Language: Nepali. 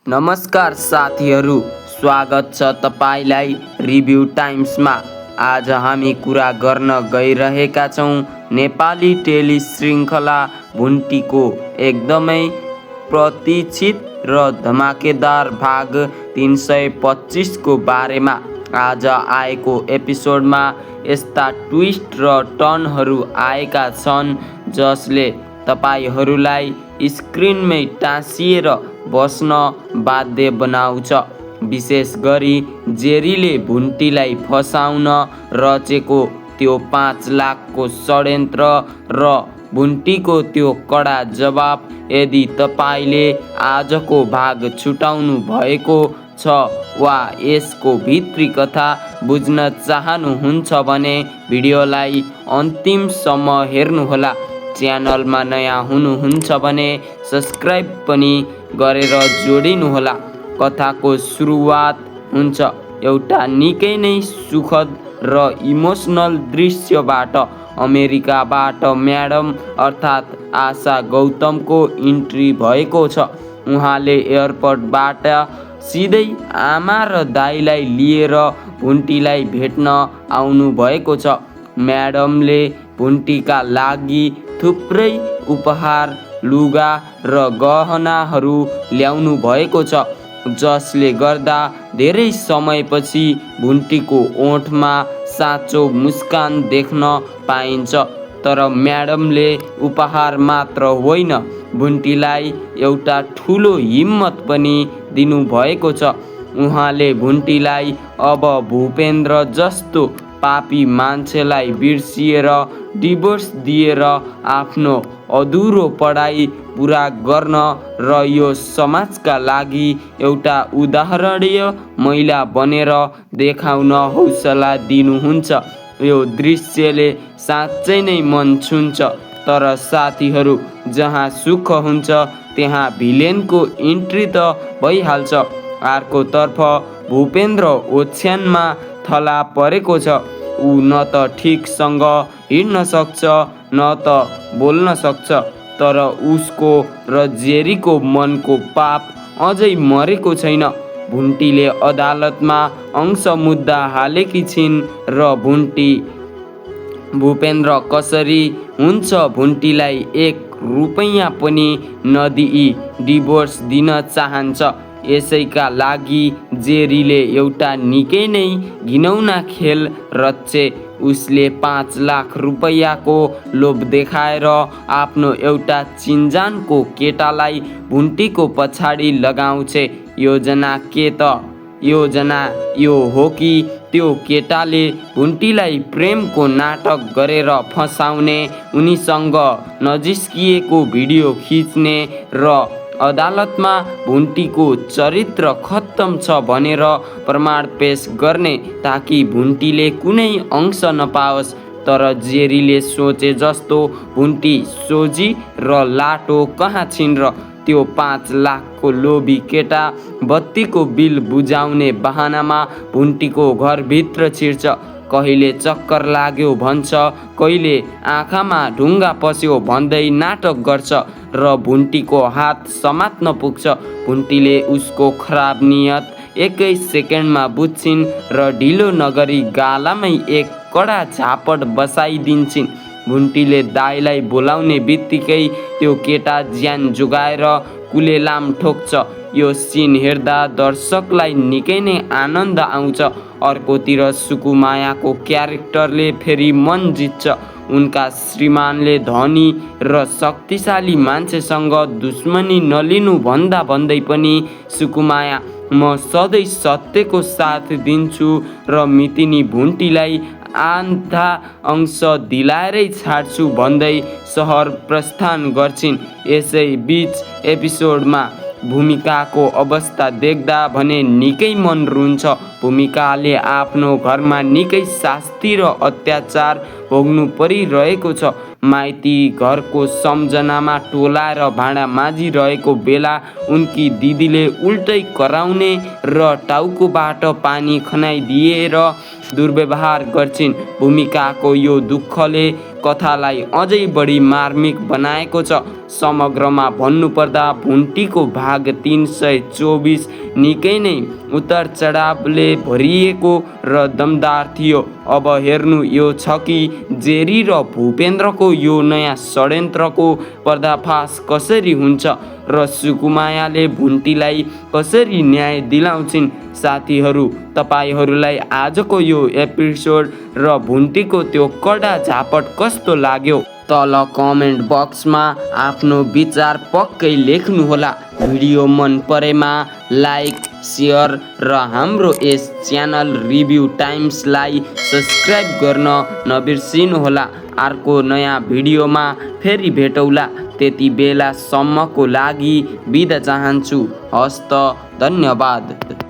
नमस्कार साथीहरू, स्वागत छ तपाईलाई रिभ्यू टाइम्समा। आज हामी कुरा गर्न गइरहेका छौँ नेपाली टेली श्रृङ्खला भुन्टीको एकदमै प्रतीक्षित र धमाकेदार भाग 325 को बारेमा। आज आएको एपिसोडमा यस्ता ट्विस्ट र टर्नहरू आएका छन् जसले तपाईहरूलाई स्क्रिनमै टाँसिएर बस्न बाध्य बनाउँछ। विशेष गरी जेरीले भुन्टीलाई फसाउन रचेको त्यो 5 लाखको षड्यन्त्र र भुन्टीको त्यो कडा जवाब। यदि तपाईले आजको भाग छुटाउनु भएको छ वा यसको भित्री कथा बुझ्न चाहनुहुन्छ भने भिडियोलाई अन्तिमसम्म हेर्नुहोला। च्यानलमा नयाँ हुनुहुन्छ भने सब्स्क्राइब पनि गरेर जोडिनुहोला। कथाको सुरुवात हुन्छ एउटा निकै नै सुखद र इमोसनल दृश्यबाट। अमेरिकाबाट म्याडम अर्थात् आशा गौतमको इन्ट्री भएको छ। उहाँले एयरपोर्टबाट सिधै आमा र दाइलाई लिएर भुन्टीलाई भेट्न आउनु भएको छ। म्याडमले भुन्टीका लागि थुप्रै उपहार, लुगा र गहनाहरू ल्याउनु भएको छ, जसले गर्दा धेरै समयपछि भुन्टीको ओठमा साँचो मुस्कान देख्न पाइन्छ। तर म्याडमले उपहार मात्र होइन, भुन्टीलाई एउटा ठुलो हिम्मत पनि दिनुभएको छ। उहाँले भुन्टीलाई अब भूपेन्द्र जस्तो पापी मान्छेलाई बिर्सिएर डिभोर्स दिएर आफ्नो अधुरो पढाइ पुरा गर्न र यो समाजका लागि एउटा उदाहरणीय महिला बनेर देखाउन हौसला दिनुहुन्छ। यो दृश्यले साँच्चै नै मन छुन्छ। तर साथीहरू, जहाँ सुख हुन्छ त्यहाँ भिलेनको इन्ट्री त भइहाल्छ। अर्कोतर्फ भूपेन्द्र ओछ्यानमा थला परेको छ। ऊ न त ठिकसँग हिँड्न सक्छ न त बोल्न सक्छ। तर उसको र जेरीको मनको पाप अझै मरेको छैन। भुन्टीले अदालतमा अंश मुद्दा हालेकी छिन् र भूपेन्द्र कसरी हुन्छ भुन्टीलाई 1 रुपैयाँ पनि नदिई डिभोर्स दिन चाहन्छ। यसैका लागि जेरीले एउटा निकै नै घिनौना खेल रचे। उसले 5 लाख रुपैयाँको लोभ देखाएर आफ्नो एउटा चिन्जानको केटालाई भुन्टीको पछाडि लगाउँछ। योजना के त? योजना यो हो कि त्यो केटाले भुन्टीलाई प्रेमको नाटक गरेर फसाउने, उनीसँग नजिस्किएको भिडियो खिच्ने र अदालतमा भुन्टीको चरित्र खत्तम छ भनेर प्रमाण पेश गर्ने, ताकि भुन्टीले कुनै अंश नपाओस्। तर जेरीले सोचे जस्तो भुन्टी सोझी र लाटो कहाँ छिन् र त्यो 5 लाखको लोभी केटा बत्तीको बिल बुझाउने बहानामा भुन्टीको घरभित्र छिर्छ। कहिले चक्कर लाग्यो भन्छ, कहिले आँखामा ढुङ्गा पस्यो भन्दै नाटक गर्छ र भुन्टीको हात समात्न पुग्छ। भुन्टीले उसको खराब नियत 1 सेकेन्डमा बुझ्छिन् र ढिलो नगरी गालामै एक कडा झापड बसाइदिन्छन्। भुन्टीले दाइलाई बोलाउने बित्तिकै त्यो केटा ज्यान जोगाएर कुलेलाम ठोक्छ। यो सिन हेर्दा दर्शकलाई निकै नै आनन्द आउँछ। अर्कोतिर सुकुमायाको क्यारेक्टरले फेरि मन जित्छ। उनका श्रीमानले धनी र शक्तिशाली मान्छेसँग दुश्मनी नलिनु भन्दै पनि सुकुमाया म सधैँ सत्यको साथ दिन्छु र मितिनी भुन्टीलाई आधा अंश दिलाएरै छाड्छु भन्दै सहर प्रस्थान गर्छिन्। यसै बीच एपिसोडमा भूमिकाको अवस्था देख्दा भने निकै मन रुन्छ। भूमिकाले आफ्नो घरमा निकै शास्ति र अत्याचार भोग्नु परिरहेको छ। माइती घरको सम्झनामा टोलाएर भाँडा माझिरहेको बेला उनकी दिदीले उल्टै कराउने र टाउकोबाट पानी खनाइदिएर दुर्व्यवहार गर्छिन्। भूमिकाको यो दुःखले कथालाई अझै बढी मार्मिक बनाएको छ। समग्रमा भन्नुपर्दा भुन्टीको भाग 324 निकै नै उतार चढावले भरिएको र दमदार थियो। अब हेर्नु यो छ कि जेरी र भूपेन्द्रको यो नयाँ षड्यन्त्रको पर्दाफास कसरी हुन्छ र सुकुमायाले भुन्टीलाई कसरी न्याय दिलाउँछिन्। साथीहरू, तपाईहरूलाई आजको यो एपिसोड र भुन्टीको त्यो कडा झापट कस्तो लाग्यो? तल कमेन्ट बक्समा आफ्नो विचार पक्कै लेख्नुहोला। भिडियो मन परेमा लाइक, सेयर र हाम्रो यस च्यानल रिभ्यू टाइम्सलाई सब्सक्राइब गर्न नबिर्सिनुहोला। अर्को नयाँ भिडियोमा फेरि भेटौँला। त्यति बेलासम्मको लागि बिदा चाहन्छु। हस्त, धन्यवाद।